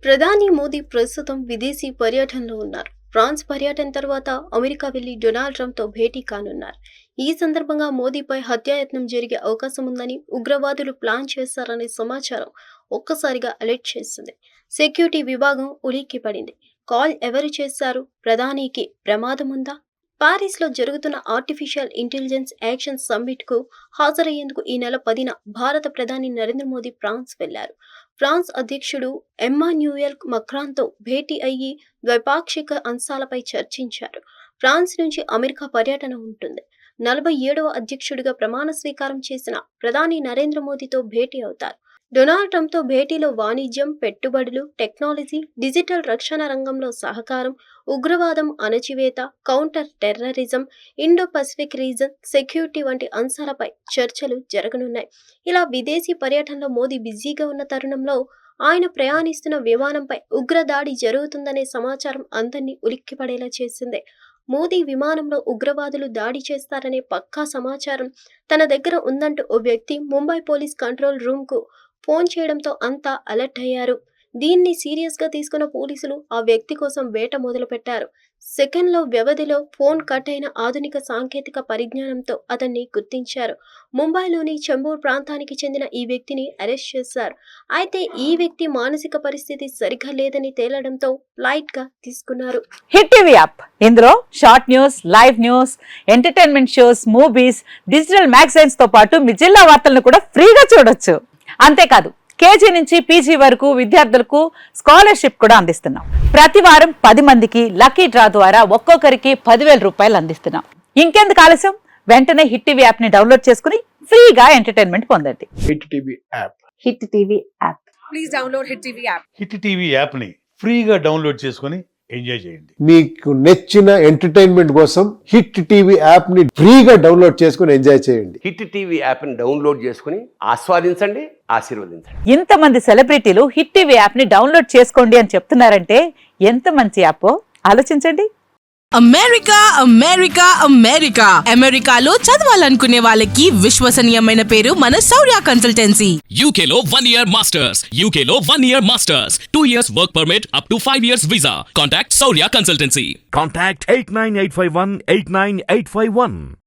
ప్రధాని మోదీ ప్రస్తుతం విదేశీ పర్యటనలో ఉన్నారు. ఫ్రాన్స్ పర్యటన తర్వాత అమెరికా వెళ్లి డొనాల్డ్ ట్రంప్తో భేటీ కానున్నారు. ఈ సందర్భంగా మోదీపై హత్యాయత్నం జరిగే అవకాశం ఉందని ఉగ్రవాదులు ప్లాన్ చేశారనే సమాచారం ఒక్కసారిగా అలర్ట్ చేసింది. సెక్యూరిటీ విభాగం ఉలిక్కిపడింది. కాల్ ఎవరు చేశారు? ప్రధానికి ప్రమాదం ఉందా? పారిస్లో జరుగుతున్న ఆర్టిఫిషియల్ ఇంటెలిజెన్స్ యాక్షన్ సమ్మిట్కు హాజరయ్యేందుకు ఈ నెల 10న భారత ప్రధాని నరేంద్ర మోదీ ఫ్రాన్స్ వెళ్లారు. ఫ్రాన్స్ అధ్యక్షుడు ఎమ్మాన్యుయల్ మక్రాన్తో భేటీ అయ్యి ద్వైపాక్షిక అంశాలపై చర్చించారు. ఫ్రాన్స్ నుంచి అమెరికా పర్యటన ఉంటుంది. 47వ అధ్యక్షుడిగా ప్రమాణ స్వీకారం చేసిన ప్రధాని నరేంద్ర మోదీతో భేటీ అవుతారు. డొనాల్డ్ ట్రంప్తో భేటీలో వాణిజ్యం, పెట్టుబడులు, టెక్నాలజీ, డిజిటల్ రక్షణ రంగంలో సహకారం, ఉగ్రవాదం అణచివేత, counter terrorism, Indo Pacific reason, security వంటి అంశాలపై చర్చలు జరగనున్నాయి. ఇలా విదేశీ పర్యటనలో మోదీ బిజీగా ఉన్న తరుణంలో ఆయన ప్రయాణిస్తున్న విమానంపై ఉగ్రదాడి జరుగుతుందనే సమాచారం అందరినీ ఉలిక్కిపడేలా చేసింది. మోదీ విమానంలో ఉగ్రవాదులు దాడి చేస్తారనే పక్కా సమాచారం తన దగ్గర ఉందంటూ ఓ వ్యక్తి ముంబై పోలీస్ కంట్రోల్ రూమ్కు ఫోన్ చేయడంతో అంతా అలర్ట్ అయ్యారు. దీన్ని సీరియస్గా తీసుకున్న పోలీసులు ఆ వ్యక్తి కోసం వేట మొదలుపెట్టారు. సెకండ్ల వ్యవధిలో ఫోన్ కట్ అయిన ఆధునిక సాంకేతిక పరిజ్ఞానంతో అతన్ని గుర్తించారు. ముంబైలోని చెంబూర్ ప్రాంతానికి చెందిన ఈ వ్యక్తిని అరెస్ట్ చేశారు. అయితే ఈ వ్యక్తి మానసిక పరిస్థితి సరిగ్గా లేదని తేలడంతో లైట్ గా తీసుకున్నారు. హిట్ టీవీ యాప్ ఇందులో short news, live news, entertainment shows, movies, digital magazines తో పాటు మీ జిల్లా వార్తలను కూడా ఫ్రీగా చూడొచ్చు. అంతేకాదు కేజీ నుంచి పీజీ వరకు విద్యార్థులకు స్కాలర్షిప్ కూడా అందిస్తున్నాం. ప్రతి వారం 10 మందికి లక్కీ డ్రా ద్వారా ఒక్కొక్కరికి 10,000 రూపాయలు అందిస్తున్నాం. ఇంకెందుకు ఆలస్యం? వెంటనే హిట్ టీవీ యాప్ ని డౌన్లోడ్ చేసుకుని ఫ్రీగా ఎంటర్టైన్మెంట్ పొందండి. Hit TV app. Hit TV app. Please download hit TV app. Hit TV app ని ఫ్రీగా డౌన్లోడ్ చేసుకుని ఎంజాయ్ చేయండి. మీకు నచ్చిన ఎంటర్టైన్మెంట్ కోసం హిట్ టీవీ యాప్ ని ఫ్రీగా డౌన్లోడ్ చేసుకుని ఎంజాయ్ చేయండి. హిట్ టీవీ యాప్ ని డౌన్లోడ్ చేసుకుని ఆస్వాదించండి, ఆశీర్వదించండి. ఇంతమంది సెలబ్రిటీలు హిట్ టీవీ యాప్ ని డౌన్లోడ్ చేసుకోండి అని చెప్తున్నారంటే ఎంత మంచి యాప్ ఆలోచించండి. అమెరికా అమెరికా అమెరికా అమెరికాలో చదవాలనుకునే వాళ్ళకి విశ్వసనీయమైన పేరు మన శౌర్య కన్సల్టెన్సీ. UK లో 1 year masters. UK లో 1 year masters. 2 years work permit up to 5 years visa. Contact Saurya Consultancy. Contact 89851 89851.